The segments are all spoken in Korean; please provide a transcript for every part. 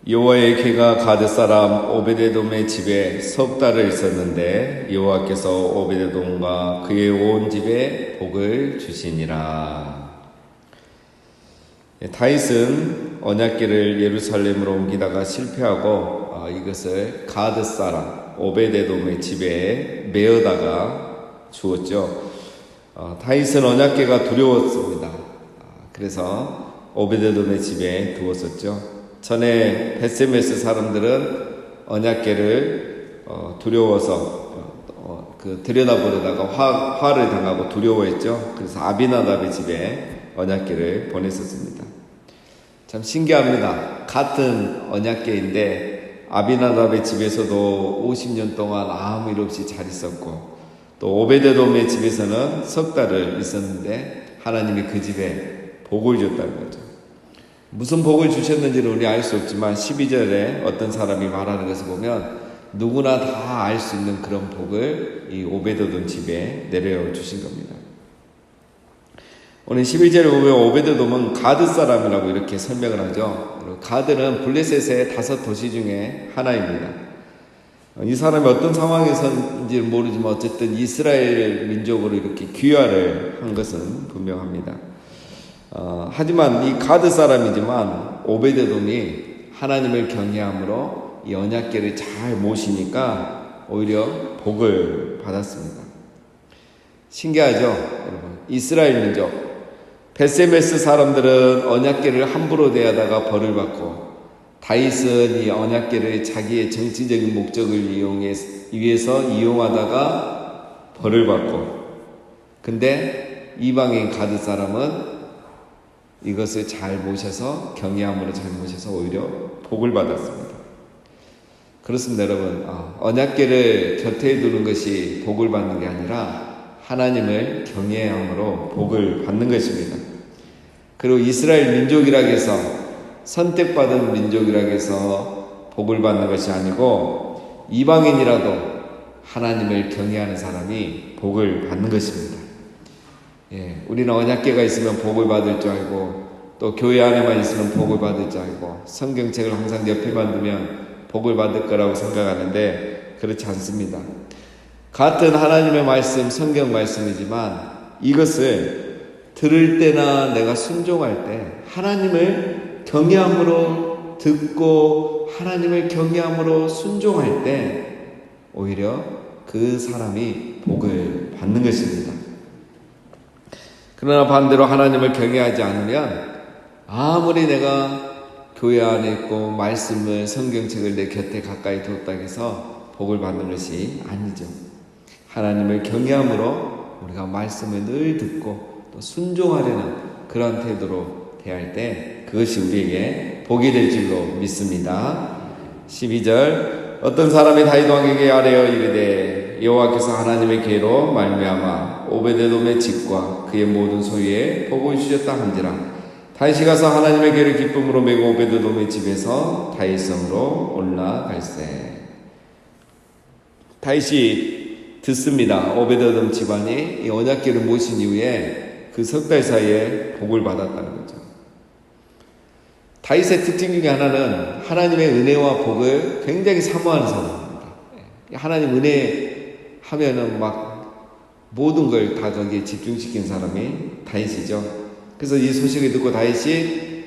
여호와의 궤가 가드 사람 오베데돔의 집에 석 달을 있었는데 여호와께서 오베데돔과 그의 온 집에 복을 주시니라. 다윗은 언약궤를 예루살렘으로 옮기다가 실패하고 이것을 가드 사람 오베데돔의 집에 메어다가 주었죠. 다윗은 언약궤가 두려웠습니다. 그래서 오베데돔의 집에 두었었죠. 전에 벳세메스 사람들은 언약궤를 두려워서 들여다보려다가 화를 당하고 두려워했죠. 그래서 아비나답의 집에 언약궤를 보냈었습니다. 참 신기합니다. 같은 언약궤인데 아비나답의 집에서도 50년 동안 아무 일 없이 잘 있었고, 또 오베데돔의 집에서는 석 달을 있었는데 하나님이 그 집에 복을 줬다는 거죠. 무슨 복을 주셨는지는 우리 알 수 없지만 12절에 어떤 사람이 말하는 것을 보면 누구나 다 알 수 있는 그런 복을 이 오베데돔 집에 내려주신 겁니다. 오늘 11절에 보면 오베데돔은 가드 사람이라고 이렇게 설명을 하죠. 가드는 블레셋의 5도시 중에 하나입니다. 이 사람이 어떤 상황에서인지는 모르지만 어쨌든 이스라엘 민족으로 이렇게 귀화를 한 것은 분명합니다. 하지만 이 가드 사람이지만 오베데돔이 하나님을 경외함으로 이 언약궤를 잘 모시니까 오히려 복을 받았습니다. 신기하죠, 여러분? 이스라엘 민족 벳세메스 사람들은 언약궤를 함부로 대하다가 벌을 받고, 다윗은 이 언약궤를 자기의 정치적인 목적을 위해서 이용하다가 벌을 받고, 근데 이방인 가드 사람은 이것을 잘 모셔서 경외함으로 잘 모셔서 오히려 복을 받았습니다. 그렇습니다, 여러분. 언약궤를 곁에 두는 것이 복을 받는 게 아니라 하나님을 경외함으로 복을 받는 것입니다. 그리고 이스라엘 민족이라고 해서 선택받은 민족이라고 해서 복을 받는 것이 아니고 이방인이라도 하나님을 경외하는 사람이 복을 받는 것입니다. 우리는 언약궤가 있으면 복을 받을 줄 알고, 또 교회 안에만 있으면 복을 받을 줄 알고, 성경책을 항상 옆에만 두면 복을 받을 거라고 생각하는데 그렇지 않습니다. 같은 하나님의 말씀, 성경 말씀이지만 이것을 들을 때나 내가 순종할 때 하나님을 경외함으로 듣고 하나님을 경외함으로 순종할 때 오히려 그 사람이 복을 받는 것입니다. 그러나 반대로 하나님을 경외하지 않으면 아무리 내가 교회 안에 있고 말씀을, 성경책을 내 곁에 가까이 두었다고 해서 복을 받는 것이 아니죠. 하나님을 경외함으로 우리가 말씀을 늘 듣고 또 순종하려는 그런 태도로 대할 때 그것이 우리에게 복이 될 줄로 믿습니다. 12절 어떤 사람이 다윗 왕에게 아뢰어 이르되 여호와께서 하나님의 궤로 말미암아 오베데돔의 집과 그의 모든 소유에 복을 주셨다 한지라. 다윗이 가서 하나님의 궤를 기쁨으로 메고 오베데돔의 집에서 다윗성으로 올라갈세. 다윗이 듣습니다. 오베데돔 집안이 이 언약궤를 모신 이후에 그 석 달 사이에 복을 받았다는 거죠. 다윗의 특징 중에 하나는 하나님의 은혜와 복을 굉장히 사모하는 사람입니다. 하나님 은혜 하면은 막 모든 걸 다 거기에 집중시킨 사람이 다윗이죠. 그래서 이 소식을 듣고 다윗이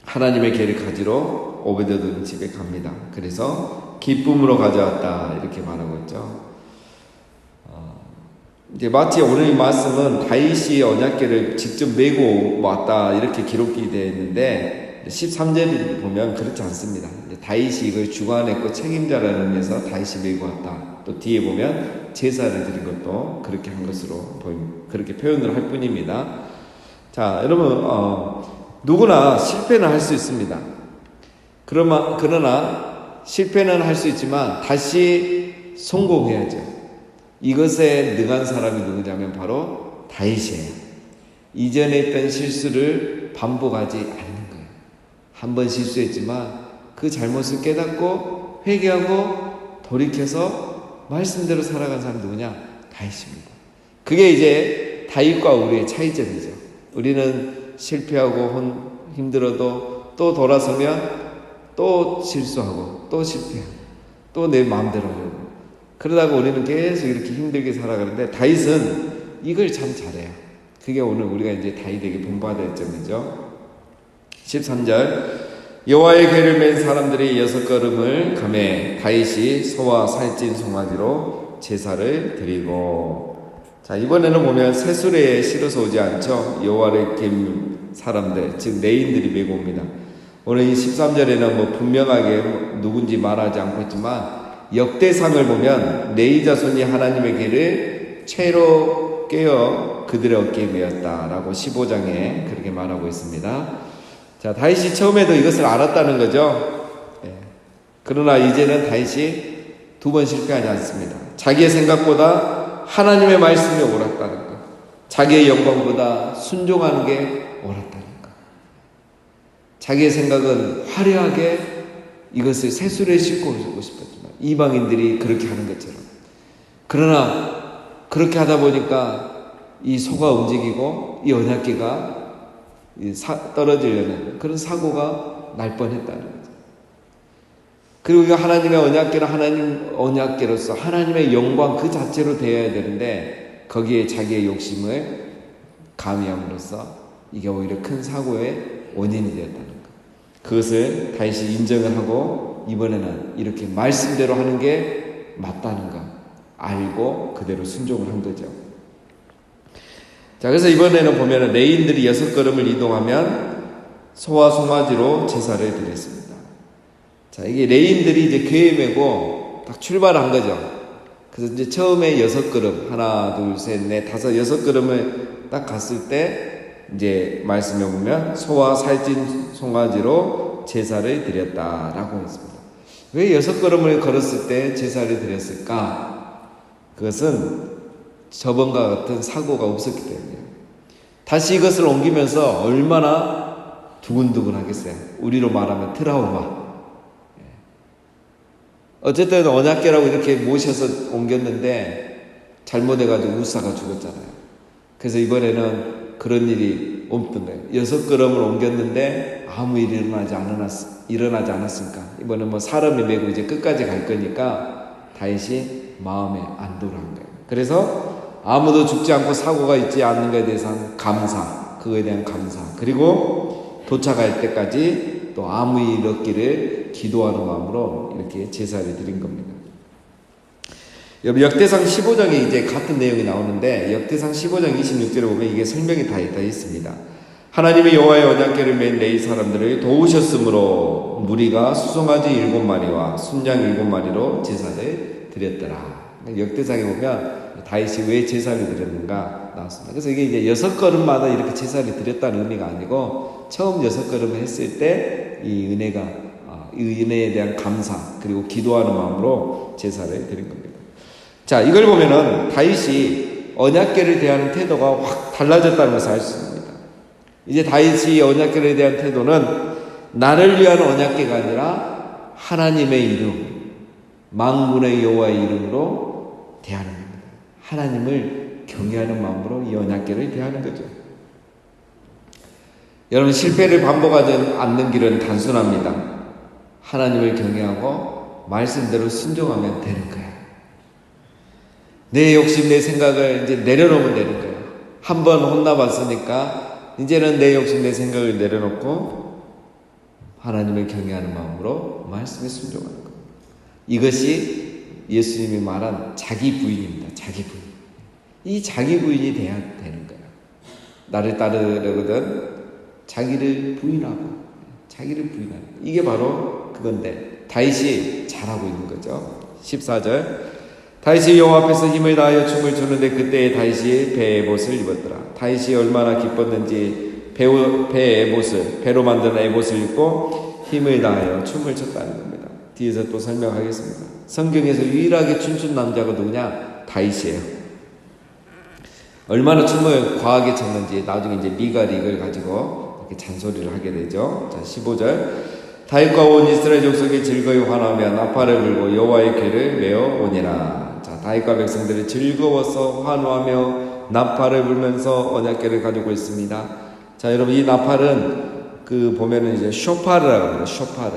하나님의 궤를 가지러 오베데돔 집에 갑니다. 그래서 기쁨으로 가져왔다 이렇게 말하고 있죠. 이제 마치 오늘 이 말씀은 다윗이 언약궤를 직접 메고 왔다 이렇게 기록이 되어 있는데 13절을 보면 그렇지 않습니다. 다윗이 이걸 주관했고 책임자라는 의미에서 다윗이 메고 왔다. 또 뒤에 보면 제사를 드린 것도 그렇게 한 것으로 그렇게 표현을 할 뿐입니다. 자, 여러분 누구나 실패는 할 수 있습니다. 그러나 실패는 할 수 있지만 다시 성공해야죠. 이것에 능한 사람이 누구냐면 바로 다윗이에요. 이전에 했던 실수를 반복하지 않는 거예요. 한 번 실수했지만 그 잘못을 깨닫고 회개하고 돌이켜서 말씀대로 살아간 사람이 누구냐? 다윗입니다. 그게 이제 다윗과 우리의 차이점이죠. 우리는 실패하고 힘들어도 또 돌아서면 또 실수하고 또 실패하고 또 내 마음대로 하려고 그러다가 우리는 계속 이렇게 힘들게 살아가는데 다윗은 이걸 참 잘해요. 그게 오늘 우리가 이제 다윗에게 본받을 점이죠. 13절 여호와의 궤를 맨 사람들이 6걸음을 가매 다윗이 소와 살찐 송아지로 제사를 드리고. 자, 이번에는 보면 새수레에 실어서 오지 않죠. 여호와를 갰 사람들, 즉 레인들이 메고 옵니다. 오늘 이 13절에는 뭐 분명하게 누군지 말하지 않고 있지만 역대상을 보면 레위 자손이 하나님의 길을 채로 꿰어 그들의 어깨에 메었다라고 15장에 그렇게 말하고 있습니다. 자, 다윗이 처음에도 이것을 알았다는 거죠. 그러나 이제는 다윗이 2번 실패하지 않습니다. 자기의 생각보다 하나님의 말씀이 옳았다는 것, 자기의 영광보다 순종하는 게 옳았다는 것. 자기의 생각은 화려하게 이것을 새수레에 싣고 오고 싶었지만 이방인들이 그렇게 하는 것처럼. 그러나 그렇게 하다 보니까 이 소가 움직이고 이 언약궤가 떨어지려는 그런 사고가 날 뻔했다는 거죠. 그리고 이거 하나님의 언약궤는 하나님 언약궤로서 하나님의 영광 그 자체로 되어야 되는데 거기에 자기의 욕심을 가미함으로써 이게 오히려 큰 사고의 원인이 되었다는 것. 그것을 다시 인정을 하고 이번에는 이렇게 말씀대로 하는 게 맞다는 거 알고 그대로 순종을 한 거죠. 자, 그래서 이번에는 보면은 레인들이 6걸음을 이동하면 소와 송아지로 제사를 드렸습니다. 자, 이게 레인들이 이제 궤에 메고 딱 출발한 거죠. 그래서 이제 처음에 6걸음, 하나, 둘, 셋, 넷, 다섯, 6걸음을 딱 갔을 때 이제 말씀해 보면 소와 살찐 송아지로 제사를 드렸다라고 했습니다. 왜 6걸음을 걸었을 때 제사를 드렸을까? 그것은 저번과 같은 사고가 없었기 때문이에요. 다시 이것을 옮기면서 얼마나 두근두근 하겠어요. 우리로 말하면 트라우마. 어쨌든 언약궤라고 이렇게 모셔서 옮겼는데 잘못해가지고 우사가 죽었잖아요. 그래서 이번에는 그런 일이 없던 거예요. 6걸음을 옮겼는데 아무 일이 일어나지 않았으니까 이번에 뭐 사람이 메고 이제 끝까지 갈 거니까 다윗이 마음에 안도를 한 거예요. 그래서 아무도 죽지 않고 사고가 있지 않는 것에 대해서는 감사, 그거에 대한 감사, 그리고 도착할 때까지 또 아무 일 없기를 기도하는 마음으로 이렇게 제사를 드린 겁니다. 역대상 15장에 이제 같은 내용이 나오는데 역대상 15장 26절에 보면 이게 설명이 다 있습니다. 하나님이 여호와의 언약궤를 맨 레위 사람들을 도우셨으므로 무리가 수송아지 7마리와 순양 7마리로 제사를 드렸더라. 역대상에 보면 다윗이 왜 제사를 드렸는가 나왔습니다. 그래서 이게 이제 6걸음마다 이렇게 제사를 드렸다는 의미가 아니고 처음 6걸음을 했을 때 이 은혜가 이 은혜에 대한 감사 그리고 기도하는 마음으로 제사를 드린 겁니다. 자, 이걸 보면은 다윗이 언약궤를 대하는 태도가 확 달라졌다는 것을 알 수 있습니다. 이제 다윗이 언약궤에 대한 태도는 나를 위한 언약궤가 아니라 하나님의 이름, 만군의 여호와의 이름으로 대하는 겁니다. 하나님을 경외하는 마음으로 이 언약궤를 대하는 거죠. 여러분, 실패를 반복하지 않는 길은 단순합니다. 하나님을 경외하고 말씀대로 순종하면 되는 거예요. 내 욕심, 내 생각을 이제 내려놓으면 되는 거예요. 한번 혼나봤으니까 이제는 내 욕심, 내 생각을 내려놓고 하나님을 경외하는 마음으로 말씀에 순종하는 거예요. 이것이 예수님이 말한 자기 부인입니다. 자기 부인. 이 자기 부인이 돼야 되는 거예요. 나를 따르려거든 자기를 부인하고 자기를 부인하는 거예요. 이게 바로 그건데 다윗이 잘하고 있는 거죠. 14절 다윗이 여호와 앞에서 힘을 다하여 춤을 추는데 그때에 다윗이 배 에봇을 입었더라. 다윗이 얼마나 기뻤는지 배 에봇을 배로 만든 에봇을 입고 힘을 다하여 춤을 췄다는 겁니다. 뒤에서 또 설명하겠습니다. 성경에서 유일하게 춤춘 남자가 누구냐? 다윗이에요. 얼마나 춤을 과하게 췄는지 나중에 이제 미갈이 이걸 가지고 이렇게 잔소리를 하게 되죠. 자, 15절 다윗과 온 이스라엘 족속이 즐거이 환호하며 나팔을 불고 여호와의 궤를 메어 오니라. 자, 다윗과 백성들이 즐거워서 환호하며 나팔을 불면서 언약궤를 가지고 있습니다. 자, 여러분 이 나팔은 그 보면은 이제 쇼파르라고 합니다. 쇼파르.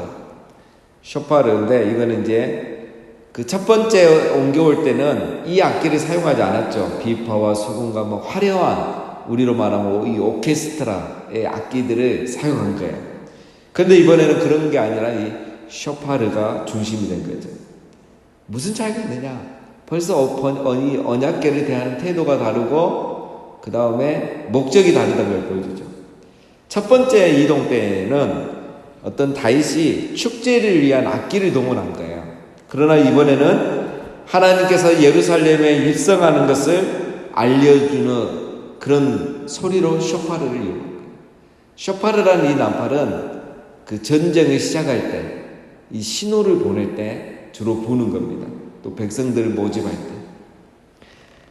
쇼파르인데 이거는 이제 그 첫 번째 옮겨올 때는 이 악기를 사용하지 않았죠. 비파와 수금과 뭐 화려한 우리로 말하면 이 오케스트라의 악기들을 사용한 거예요. 그런데 이번에는 그런 게 아니라 이 쇼파르가 중심이 된 거죠. 무슨 차이가 있느냐? 벌써 언약궤를 대하는 태도가 다르고 그 다음에 목적이 다르다는 걸 보여주죠. 첫 번째 이동 때는 어떤 다윗이 축제를 위한 악기를 동원한 거예요. 그러나 이번에는 하나님께서 예루살렘에 입성하는 것을 알려주는 그런 소리로 쇼파르를 이용한 거예요. 쇼파르라는 이 나팔은 그 전쟁을 시작할 때, 이 신호를 보낼 때 주로 부는 겁니다. 또 백성들을 모집할 때.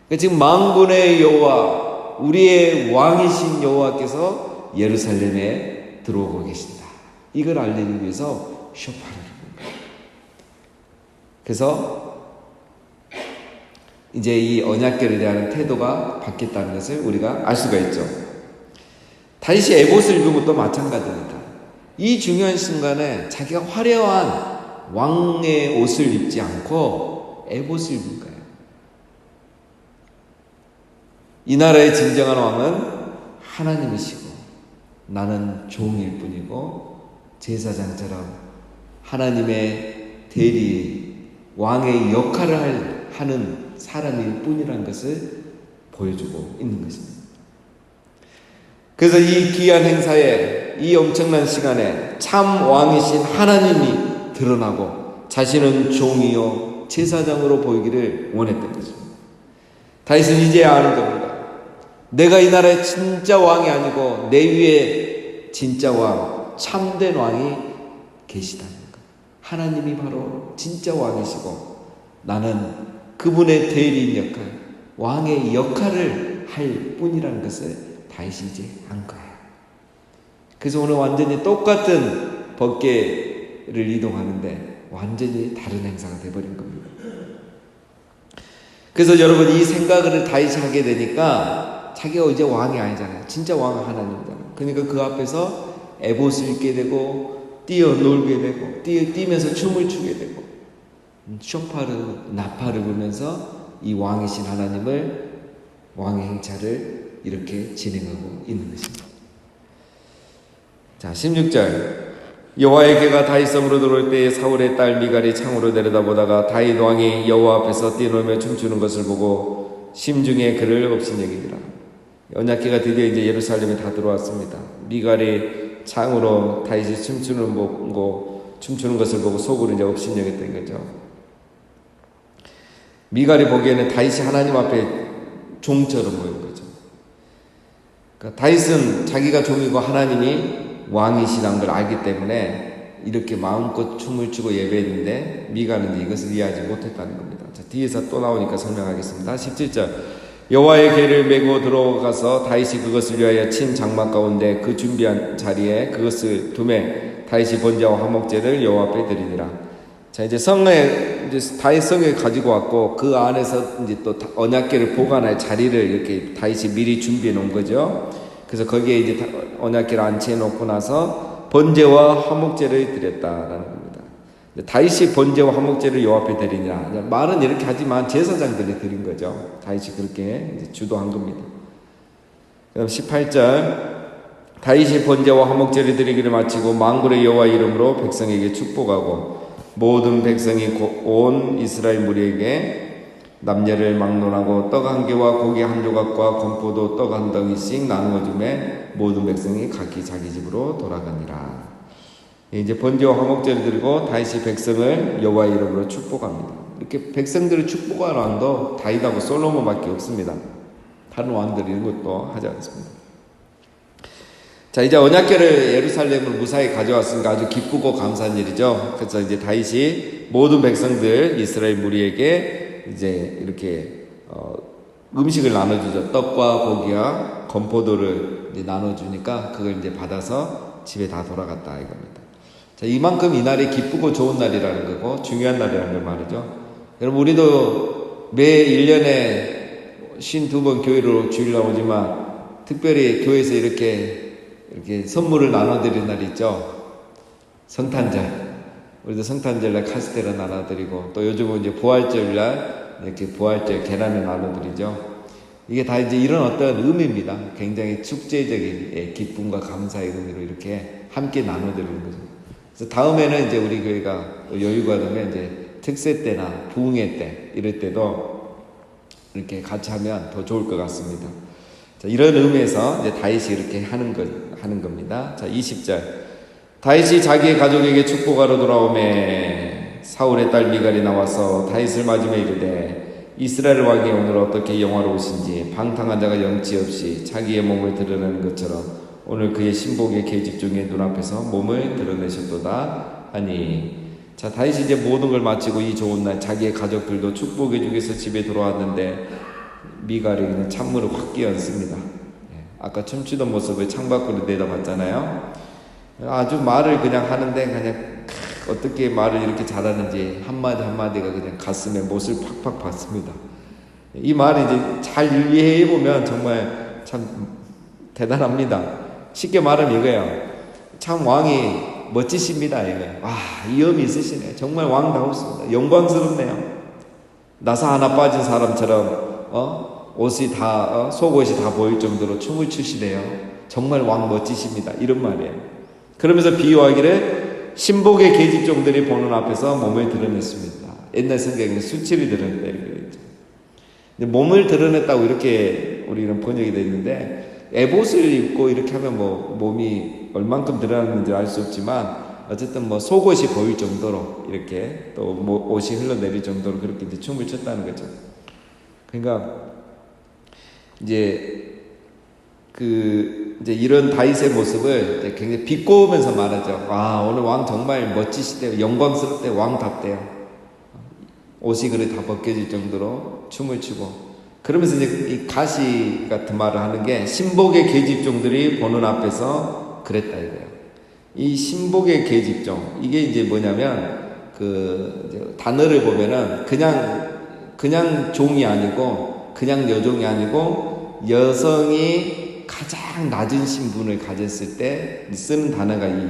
그러니까 지금 만군의 여호와, 우리의 왕이신 여호와께서 예루살렘에 들어오고 계신다. 이걸 알리기 위해서 쇼파르를 부는 거예요. 그래서 이제 이 언약궤에 대한 태도가 바뀌었다는 것을 우리가 알 수가 있죠. 다시 에봇을 입은 것도 마찬가지입니다. 이 중요한 순간에 자기가 화려한 왕의 옷을 입지 않고 에봇을 입은 거예요. 이 나라의 진정한 왕은 하나님이시고 나는 종일 뿐이고 제사장처럼 하나님의 대리 왕의 역할을 하는 사람일 뿐이라는 것을 보여주고 있는 것입니다. 그래서 이 귀한 행사에, 이 엄청난 시간에 참 왕이신 하나님이 드러나고 자신은 종이요 제사장으로 보이기를 원했던 것입니다. 다윗은 이제야 아는 겁니다. 내가 이 나라의 진짜 왕이 아니고 내 위에 진짜 왕, 참된 왕이 계시다는 것. 하나님이 바로 진짜 왕이시고 나는 그분의 대리인 역할, 왕의 역할을 할 뿐이라는 것을 다윗이 이제 한 거예요. 그래서 오늘 완전히 똑같은 법궤를 이동하는데 완전히 다른 행사가 되어버린 겁니다. 그래서 여러분 이 생각을 다윗이 하게 되니까 자기가 이제 왕이 아니잖아요. 진짜 왕은 하나님이잖아요. 그러니까 그 앞에서 에봇을 입게 되고 뛰어놀게 되고 뛰면서 춤을 추게 되고 쇼파르, 나팔을 불면서 이 왕이신 하나님을 왕의 행차를 이렇게 진행하고 있는 것입니다. 자, 16절. 여호와의 궤가 다윗 성으로 들어올 때에 사울의 딸 미갈이 창으로 내려다보다가 다윗 왕이 여호와 앞에서 뛰놀며 춤추는 것을 보고 심중에 그를 업신여기니라. 언약궤가 드디어 이제 예루살렘에 다 들어왔습니다. 미갈이 창으로 다윗이 춤추는 것을 보고 속으로 이제 업신여겼던 거죠. 미갈이 보기에는 다윗이 하나님 앞에 종처럼 보인 거죠. 그러니까 다윗은 자기가 종이고 하나님이 왕이시라는 걸 알기 때문에 이렇게 마음껏 춤을 추고 예배했는데 미갈은 이것을 이해하지 못했다는 겁니다. 자, 뒤에서 또 나오니까 설명하겠습니다. 17절. 여호와의 궤를 메고 들어가서 다윗이 그것을 위하여 친 장막 가운데 그 준비한 자리에 그것을 두매 다윗이 번제와 화목제를 여호와 앞에 드리니라. 자, 이제 성에 이제 다윗 성에 가지고 왔고 그 안에서 이제 또 언약궤를 보관할 자리를 이렇게 다윗이 미리 준비해 놓은 거죠. 그래서 거기에 이제 언약궤를 안치해 놓고 나서 번제와 화목제를 드렸다라는 겁니다. 다윗이 번제와 화목제를 여호와 앞에 드리니라. 말은 이렇게 하지만 제사장들이 드린 거죠. 다윗이 그렇게 이제 주도한 겁니다. 그럼 18절. 다윗이 번제와 화목제를 드리기를 마치고 만군의 여호와 이름으로 백성에게 축복하고 모든 백성이 온 이스라엘 무리에게 남녀를 막론하고 떡 한 개와 고기 한 조각과 건포도 떡 한 덩이씩 나누어 주매 모든 백성이 각기 자기 집으로 돌아가니라. 이제 번제와 화목제를 드리고 다윗이 백성을 여호와의 이름으로 축복합니다. 이렇게 백성들을 축복하는 왕도 다윗하고 솔로몬밖에 없습니다. 다른 왕들이 이런 것도 하지 않습니다. 자, 이제 언약궤를 예루살렘으로 무사히 가져왔으니까 아주 기쁘고 감사한 일이죠. 그래서 이제 다윗이 모든 백성들 이스라엘 무리에게 이제 이렇게 음식을 나눠주죠. 떡과 고기와 건포도를 이제 나눠주니까 그걸 이제 받아서 집에 다 돌아갔다 이겁니다. 자, 이만큼 이 날이 기쁘고 좋은 날이라는 거고 중요한 날이라는 걸 말이죠. 여러분 우리도 매 1년에 52번 교회로 주일 나오지만 특별히 교회에서 이렇게 선물을 나눠드리는 날이 있죠. 성탄절. 우리도 성탄절날 카스테라 나눠드리고 또 요즘은 이제 부활절날 이렇게 부활절 계란을 나눠드리죠. 이게 다 이제 이런 어떤 의미입니다. 굉장히 축제적인 기쁨과 감사의 의미로 이렇게 함께 나눠드리는 거죠. 그래서 다음에는 이제 우리 교회가 여유가 되면 이제 특세 때나 부흥회 때 이럴 때도 이렇게 같이 하면 더 좋을 것 같습니다. 자, 이런 의미에서 이제 다윗이 이렇게 하는 겁니다. 자, 20절. 다윗이 자기의 가족에게 축복하러 돌아오매 사울의 딸 미갈이 나와서 다윗을 맞으며 이르되 이스라엘 왕이 오늘 어떻게 영화로우신지 방탕한 자가 영치 없이 자기의 몸을 드러내는 것처럼 오늘 그의 신복의 계집 중에 눈앞에서 몸을 드러내셨도다 하니. 자, 다윗이 이제 모든 걸 마치고 이 좋은 날 자기의 가족들도 축복해 주기 위해서 집에 돌아왔는데 미갈이 그냥 찬물을 확 끼얹습니다. 아까 춤추던 모습을 창밖으로 내다봤잖아요. 아주 말을 그냥 하는데 그냥 어떻게 말을 이렇게 잘하는지 한마디 한마디가 그냥 가슴에 못을 팍팍 박습니다. 이 말을 이제 잘 이해해 보면 정말 참 대단합니다. 쉽게 말하면 이거예요. 참 왕이 멋지십니다. 이거예요. 와, 위엄이 있으시네. 정말 왕다우십니다. 영광스럽네요. 나사 하나 빠진 사람처럼 옷이 다 속옷이 다 보일 정도로 춤을 추시네요. 정말 왕 멋지십니다. 이런 말이에요. 그러면서 비유하기를 신복의 계집종들이 보는 앞에서 몸을 드러냈습니다. 옛날 성경에 수치를 드러냈다 이렇게 되죠. 몸을 드러냈다고 이렇게 우리는 번역이 되어 있는데 에봇을 입고 이렇게 하면 뭐 몸이 얼만큼 드러났는지 알 수 없지만 어쨌든 뭐 속옷이 보일 정도로 이렇게 또 뭐 옷이 흘러내릴 정도로 그렇게 이제 춤을 췄다는 거죠. 그러니까 이제 이런 다윗의 모습을 이제 굉장히 비꼬면서 말하죠. 와, 오늘 왕 정말 멋지시대요. 영광스럽대요. 왕답대요. 옷이 그래 다 벗겨질 정도로 춤을 추고. 그러면서 이제 이 가시 같은 말을 하는 게 신복의 계집종들이 보는 앞에서 그랬다 이거예요. 이 신복의 계집종, 이게 이제 뭐냐면 이제 단어를 보면은 그냥 종이 아니고 그냥 여종이 아니고 여성이 가장 낮은 신분을 가졌을 때 쓰는 단어가 이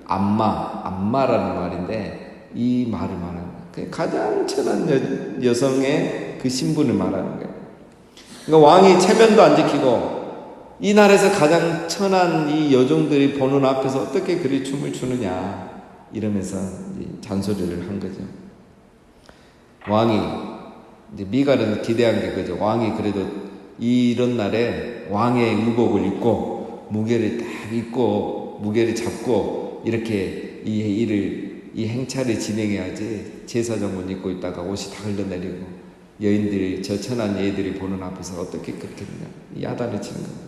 암마라는 말인데 이 말을 말하는 거예요. 가장 천한 여성의 그 신분을 말하는 거예요. 그러니까 왕이 체면도 안 지키고 이 나라에서 가장 천한 이 여종들이 보는 앞에서 어떻게 그리 춤을 추느냐 이러면서 잔소리를 한 거죠. 왕이 이제 미갈은 기대한 게 그죠. 왕이 그래도 이런 날에 왕의 의복을 입고 무게를 딱 입고 무게를 잡고 이렇게 이 행차를 진행해야지 제사정을 입고 있다가 옷이 다 흘러내리고 여인들이 저 천한 예들이 보는 앞에서 어떻게 그렇게 그냥 야단을 치는 겁니다.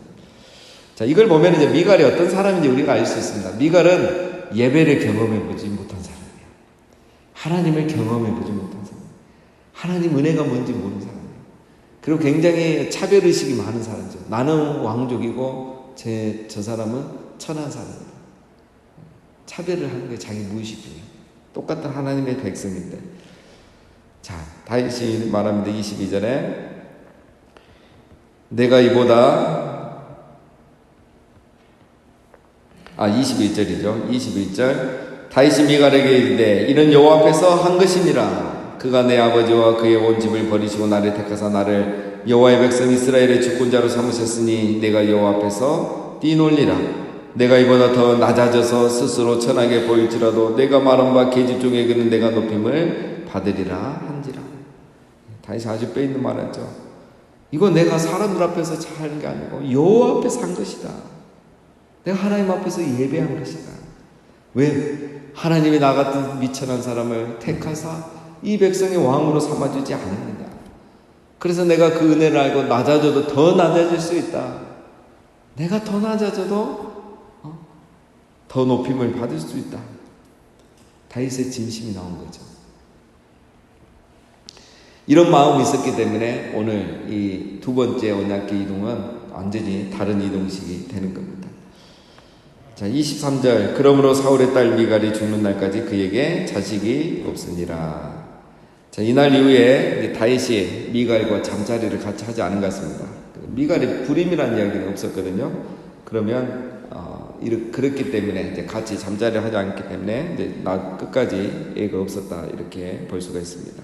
자, 이걸 보면 이제 미갈이 어떤 사람인지 우리가 알 수 있습니다. 미갈은 예배를 경험해 보지 못한 사람이에요. 하나님을 경험해 보지 못한 사람. 하나님 은혜가 뭔지 모르는 사람. 그리고 굉장히 차별의식이 많은 사람이죠. 나는 왕족이고 저 사람은 천한 사람입니다. 차별을 하는 게 자기 무의식이에요. 똑같은 하나님의 백성인데. 자, 다윗이 말합니다. 22절에 내가 이보다 21절이죠. 21절 다윗이 미갈에게 이르되 이는 여호와 앞에서 한 것이니라. 그가 내 아버지와 그의 온 집을 버리시고 나를 택하사 나를 여호와의 백성 이스라엘의 주권자로 삼으셨으니 내가 여호와 앞에서 뛰놀리라. 내가 이보다 더 낮아져서 스스로 천하게 보일지라도 내가 말한 바 계집 중에 그는 내가 높임을 받으리라 한지라. 다윗이 아주 빼있는 말하죠. 이거 내가 사람들 앞에서 하는 게 아니고 여호와 앞에서 한 것이다. 내가 하나님 앞에서 예배한 것이다. 왜? 하나님이 나 같은 미천한 사람을 택하사 이 백성의 왕으로 삼아주지 않았느냐. 그래서 내가 그 은혜를 알고 낮아져도 더 낮아질 수 있다. 내가 더 낮아져도 더 높임을 받을 수 있다. 다윗의 진심이 나온 거죠. 이런 마음이 있었기 때문에 오늘 이 두 번째 언약궤 이동은 완전히 다른 이동식이 되는 겁니다. 자, 23절 그러므로 사울의 딸 미갈이 죽는 날까지 그에게 자식이 없으니라. 자, 이날 이후에 다윗이 미갈과 잠자리를 같이 하지 않은 것 같습니다. 미갈이 불임이라는 이야기는 없었거든요. 그러면 그렇기 때문에 이제 같이 잠자리를 하지 않기 때문에 이제 나 끝까지 애가 없었다 이렇게 볼 수가 있습니다.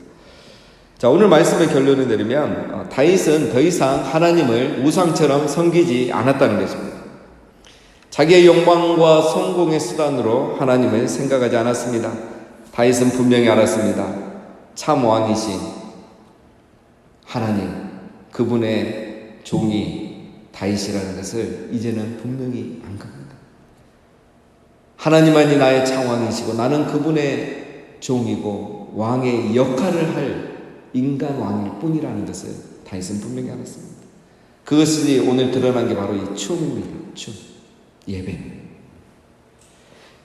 자, 오늘 말씀의 결론을 내리면 다윗은 더 이상 하나님을 우상처럼 섬기지 않았다는 것입니다. 자기의 욕망과 성공의 수단으로 하나님을 생각하지 않았습니다. 다윗은 분명히 알았습니다. 참 왕이신 하나님, 그분의 종이 다윗이라는 것을 이제는 분명히 안 겁니다. 하나님만이 나의 창왕이시고 나는 그분의 종이고 왕의 역할을 할 인간 왕일 뿐이라는 것을 다윗은 분명히 알았습니다. 그것이 오늘 드러난 게 바로 이 춤입니다. 춤, 예배.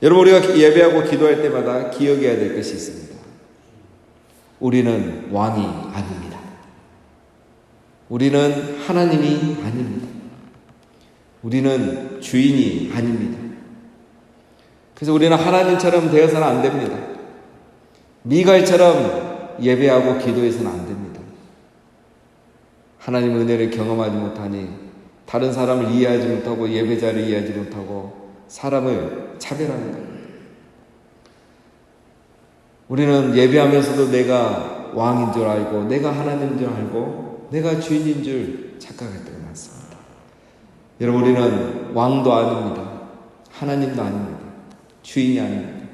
여러분, 우리가 예배하고 기도할 때마다 기억해야 될 것이 있습니다. 우리는 왕이 아닙니다. 우리는 하나님이 아닙니다. 우리는 주인이 아닙니다. 그래서 우리는 하나님처럼 되어서는 안 됩니다. 미갈처럼 예배하고 기도해서는 안 됩니다. 하나님의 은혜를 경험하지 못하니 다른 사람을 이해하지 못하고 예배자를 이해하지 못하고 사람을 차별하는 겁니다. 우리는 예배하면서도 내가 왕인 줄 알고 내가 하나님인 줄 알고 내가 주인인 줄 착각할 때가 많습니다. 여러분, 우리는 왕도 아닙니다. 하나님도 아닙니다. 주인이 아닙니다.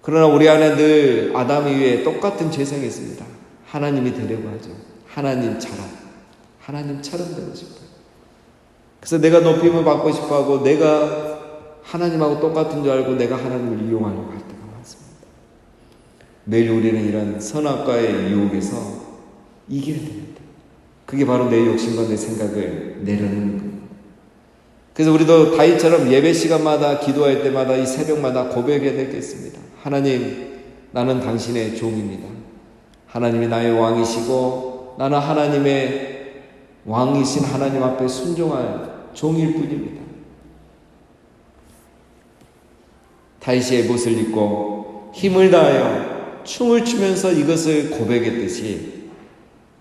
그러나 우리 안에 늘 아담 이후에 똑같은 죄성이 있습니다. 하나님이 되려고 하죠. 하나님처럼 되고 싶어요. 그래서 내가 높임을 받고 싶어하고 내가 하나님하고 똑같은 줄 알고 내가 하나님을 이용하려고 할 때가 많습니다. 매일 우리는 이런 선악과의 유혹에서 이겨야 됩니다. 그게 바로 내 욕심과 내 생각을 내려놓는 겁니다. 그래서 우리도 다윗처럼 예배 시간마다 기도할 때마다 이 새벽마다 고백해야 되겠습니다. 하나님, 나는 당신의 종입니다. 하나님이 나의 왕이시고 나는 하나님의 왕이신 하나님 앞에 순종할 종일 뿐입니다. 다윗이 에봇을 입고 힘을 다하여 춤을 추면서 이것을 고백했듯이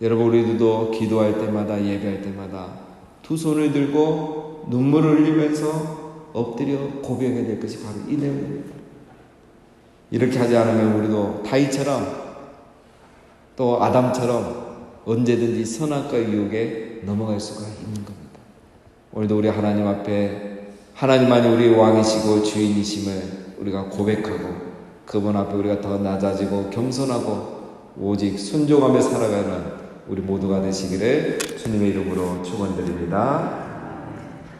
여러분, 우리들도 기도할 때마다 예배할 때마다 두 손을 들고 눈물을 흘리면서 엎드려 고백해야 될 것이 바로 이 내용입니다. 이렇게 하지 않으면 우리도 다윗처럼 또 아담처럼 언제든지 선악과 유혹에 넘어갈 수가 있는 겁니다. 오늘도 우리 하나님 앞에 하나님만이 우리 왕이시고 주인이심을 우리가 고백하고 그분 앞에 우리가 더 낮아지고 겸손하고 오직 순종하며 살아가는 우리 모두가 되시기를 주님의 이름으로 축원드립니다.